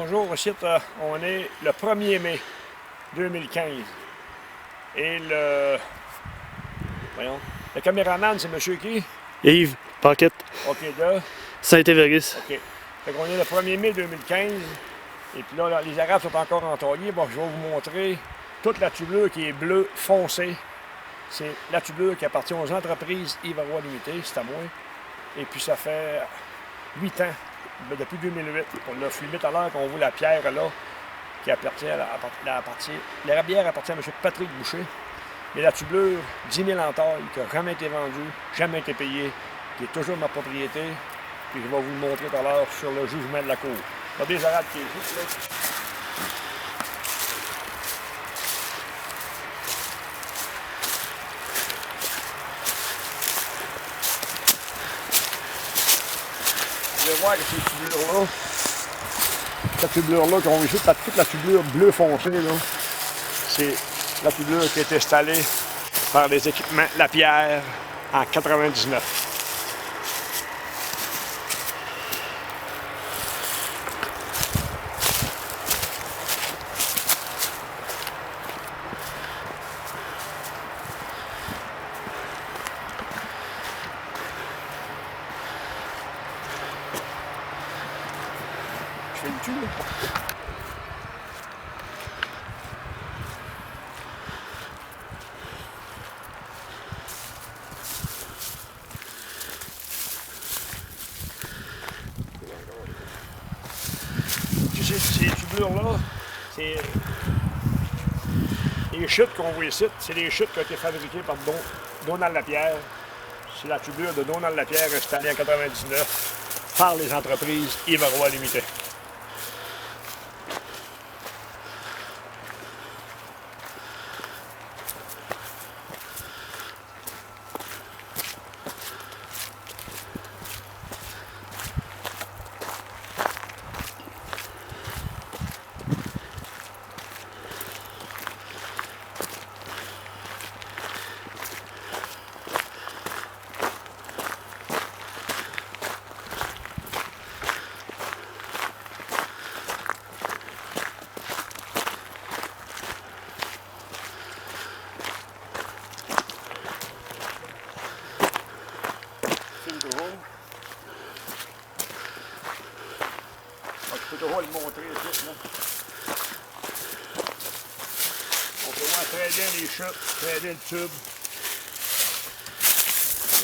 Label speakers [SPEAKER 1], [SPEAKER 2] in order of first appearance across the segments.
[SPEAKER 1] Bonjour, ici on est le 1er mai 2015 et le caméraman c'est monsieur qui?
[SPEAKER 2] Yves Paquette,
[SPEAKER 1] Ok, là,
[SPEAKER 2] Saint-Évariste.
[SPEAKER 1] ok. Fait qu'on est le 1er mai 2015 et puis là, les arabes sont encore entaillés. Bon, je vais vous montrer toute la tubulure qui est bleue foncée. C'est la tubulure qui appartient aux entreprises Yves Roy Limité, c'est à moi. Et puis ça fait 8 ans, depuis 2008. On l'a filmé tout à l'heure qu'on voit la pierre là, qui appartient à la bière appartient à M. Patrick Boucher. Mais la tubulure, 10 000 entailles, qui n'a jamais été vendue, jamais été payée, qui est toujours ma propriété. Puis je vais vous le montrer tout à l'heure sur le jugement de la cour. Il y a des arabes qui est juste là. Vous allez voir que ces tubulures-là, cette tubulure-là qu'on voit ici, toute la tubulure bleu foncé, là, c'est la tubulure qui est installée par les équipements Lapierre en 99. Je fais le tube, là. Ces tubulures-là, c'est les chutes qu'on voit ici, c'est les chutes qui ont été fabriquées par Donald Lapierre. C'est la tubulure de Donald Lapierre installée en 99 par les entreprises Yves Roy Limité. Je peux toujours le montrer ici, là. On peut voir très bien les chutes, très bien le tube.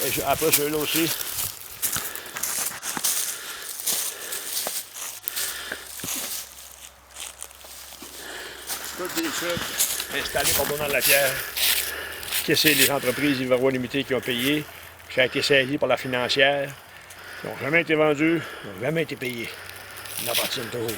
[SPEAKER 1] Et après celui-là aussi. Toutes des tubes installés par Donald Lapierre, que c'est les entreprises Yves Roy Limité qui ont payé, qui a été saisi par la financière, qui n'ont jamais été vendus, qui n'ont jamais été payés. Ils appartiennent toujours.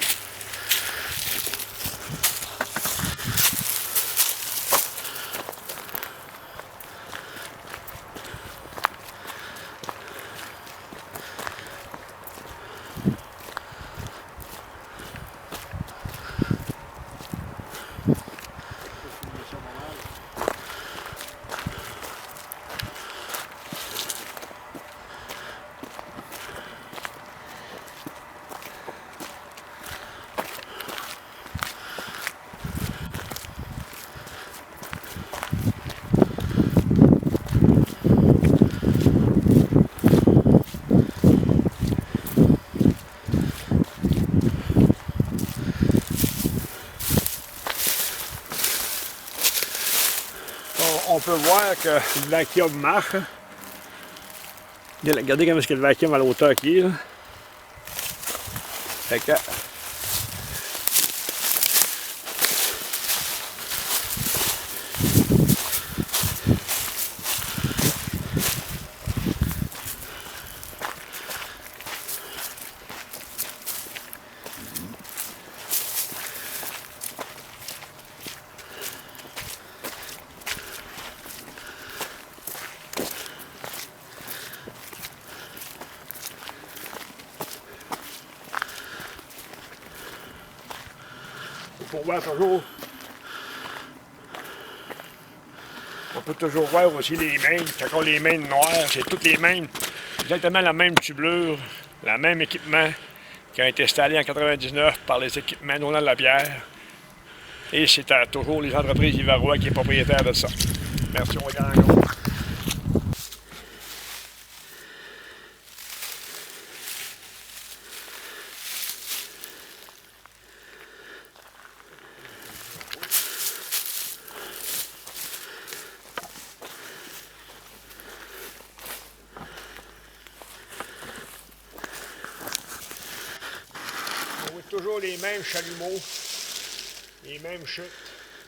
[SPEAKER 1] On peut voir que le vacuum marche. Regardez comment est-ce que le vacuum à l'auteur qui est. Là. Fait que... Pour voir toujours. On peut toujours voir aussi les mains. Quand on a les mains noires, c'est toutes les mêmes, exactement la même tubulure, le même équipement qui a été installé en 99 par les équipements Donald Lapierre. Et c'est toujours les entreprises Ivarois qui est propriétaire de ça. Merci, on regarde encore. On voit toujours les mêmes chalumeaux, les mêmes chutes,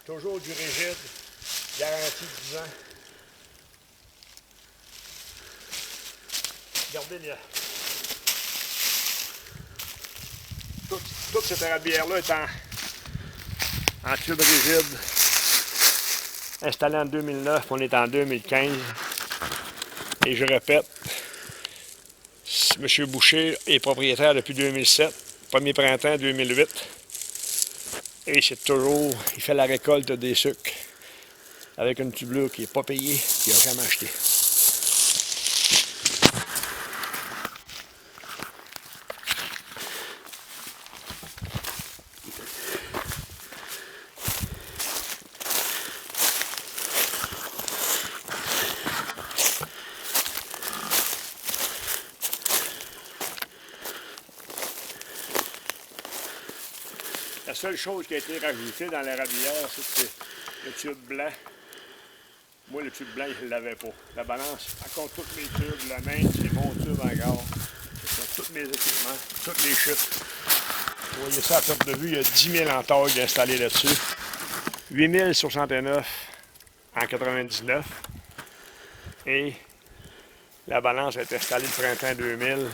[SPEAKER 1] toujours du rigide, garantie 10 ans. Regardez bien. Toute cette érablière-là est en tube rigide. Installée en 2009, on est en 2015. Et je répète, M. Boucher est propriétaire depuis 2007, premier printemps 2008. Et c'est toujours, il fait la récolte des sucres avec une tubelure qui n'est pas payée, qu'il n'a jamais acheté. La seule chose qui a été rajoutée dans l'érablière, c'est le tube blanc. Moi, le tube blanc, je ne l'avais pas. La balance, encore tous mes tubes, la main, c'est mon tube encore. C'est tous mes équipements, toutes les chutes. Vous voyez ça à perte de vue, il y a 10 000 entailles installées là-dessus. 8 069 en 99. Et la balance a été installée le printemps 2000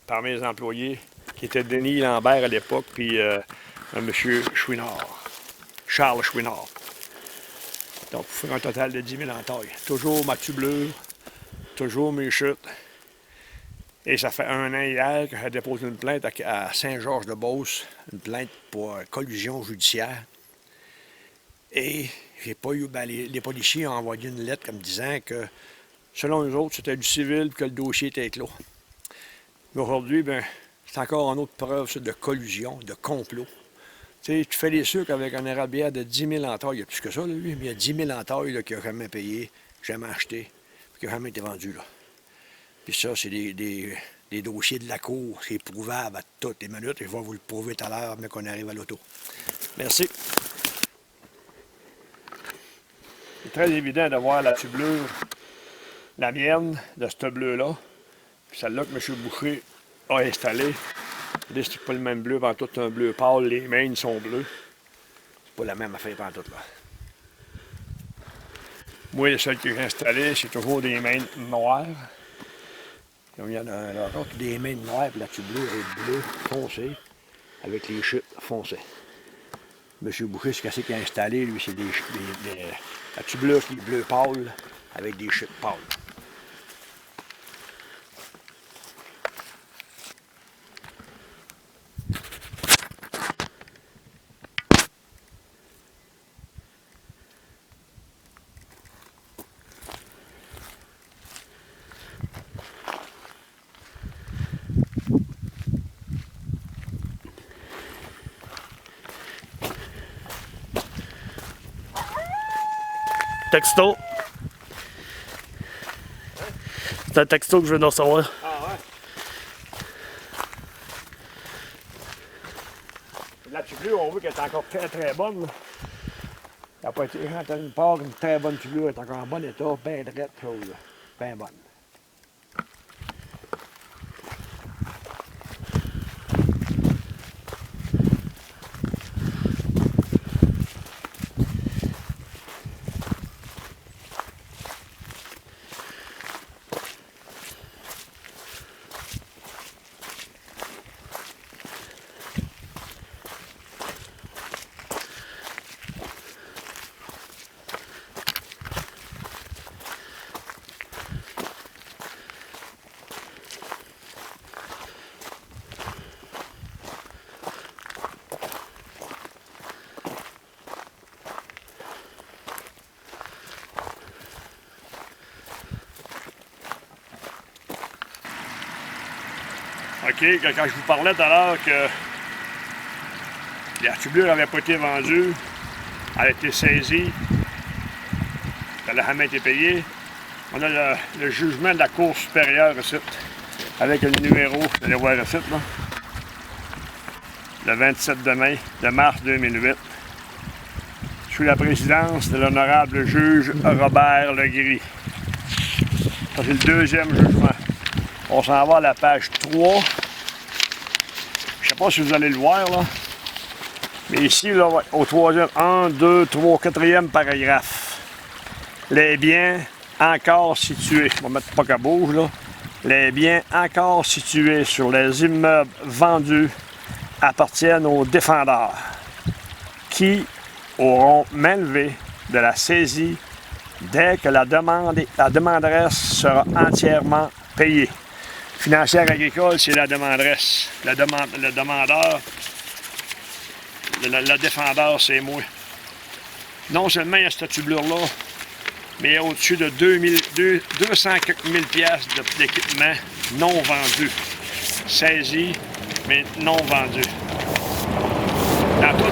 [SPEAKER 1] par mes employés, qui était Denis Lambert à l'époque, puis M. Chouinard, Charles Chouinard. Donc, pour faire un total de 10 000 entailles. Toujours ma tubelure, toujours mes chutes. Et ça fait 1 an hier que j'ai déposé une plainte à Saint-Georges-de-Beauce, une plainte pour collusion judiciaire. Et j'ai pas eu, les policiers ont envoyé une lettre comme disant que, selon eux autres, c'était du civil, que le dossier était clos. Mais aujourd'hui, ben, c'est encore une autre preuve de collusion, de complot. Tu sais, tu fais les sucres avec un érablière de 10 000 entailles. Il y a plus que ça, là, lui, mais il y a 10 000 entailles qu'il n'a jamais payé, jamais acheté, qui n'a jamais été vendu. Là. Puis ça, c'est des dossiers de la cour. C'est prouvable à toutes les minutes. Et je vais vous le prouver tout à l'heure, mais qu'on arrive à l'auto. Merci. C'est très évident de voir la tubelure, la mienne, de ce bleu-là, puis celle-là que M. Boucher a installée. C'est pas le même bleu, tout un bleu pâle, les mains sont bleues. C'est pas la même affaire pantoute là. Moi, celle que j'ai installée, c'est toujours des mains noires. Il y en a encore des mains noires, puis la tubelure est bleue foncée, avec les chutes foncées. M. Boucher, ce qu'il a installé, lui, c'est la tubelure qui est bleu pâle, avec des chutes pâles.
[SPEAKER 2] Texto. C'est un texto que je viens de recevoir.
[SPEAKER 1] Ah ouais? La tubelure, on voit qu'elle est encore très très bonne. Elle n'a pas été quand une part, une très bonne tubelure, elle est encore en bon état, bien droite, chose. Bien bonne. OK, quand je vous parlais tout à l'heure que la tublure n'avait pas été vendue, elle a été saisie, elle n'a jamais été payée. On a le jugement de la Cour supérieure ici, avec le numéro, vous allez voir ici, là, le 27 de mars 2008, sous la présidence de l'honorable juge Robert Legris. Ça, c'est le deuxième jugement. On s'en va à la page 3. Je ne sais pas si vous allez le voir, là. Mais ici, là, au troisième, 1, 2, 3, 4e paragraphe. Les biens encore situés, on va mettre pas qu'à bouge, là. Les biens encore situés sur les immeubles vendus appartiennent aux défendeurs qui auront main levée de la saisie dès que la demanderesse sera entièrement payée. Financière agricole, c'est la demanderesse. Le demandeur, le défendeur, c'est moi. Non seulement il y a cette tublure-là, mais il y a au-dessus de 200 000 piastres d'équipement non vendus. Saisis, mais non vendus. Dans tout,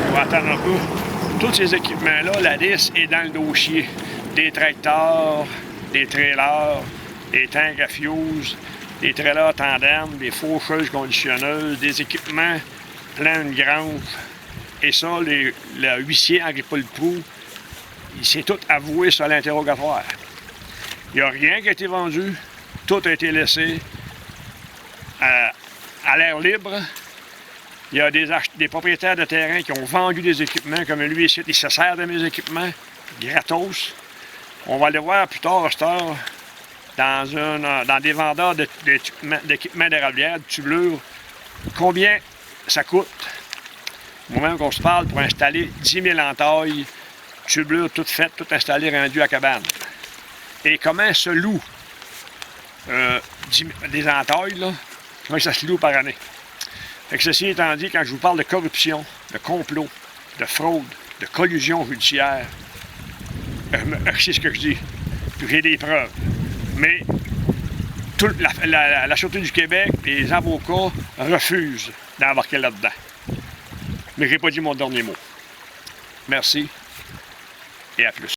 [SPEAKER 1] on va attendre un peu. Tous ces équipements-là, la liste est dans le dossier. Des tracteurs, des trailers, des tanks à fuse, des trailers tandem, des faucheuses conditionneuses, des équipements pleins de grange. Et ça, le huissier Henri-Paul Proulx, il s'est tout avoué sur l'interrogatoire. Il n'y a rien qui a été vendu, tout a été laissé à l'air libre. Il y a des propriétaires de terrain qui ont vendu des équipements, comme lui ici, il se sert de mes équipements, gratos. On va aller voir plus tard à cette heure, dans des vendeurs d'équipements d'érablière, de tublures, combien ça coûte. Au moment qu'on se parle, pour installer 10 000 entailles, tublures toutes faites, toutes installées, rendues à cabane. Et comment se loue des entailles, là, comment ça se loue par année. Fait que ceci étant dit, quand je vous parle de corruption, de complot, de fraude, de collusion judiciaire, c'est ce que je dis. J'ai des preuves. Mais la Sûreté du Québec et les avocats refusent d'embarquer là-dedans. Mais je n'ai pas dit mon dernier mot. Merci et à plus.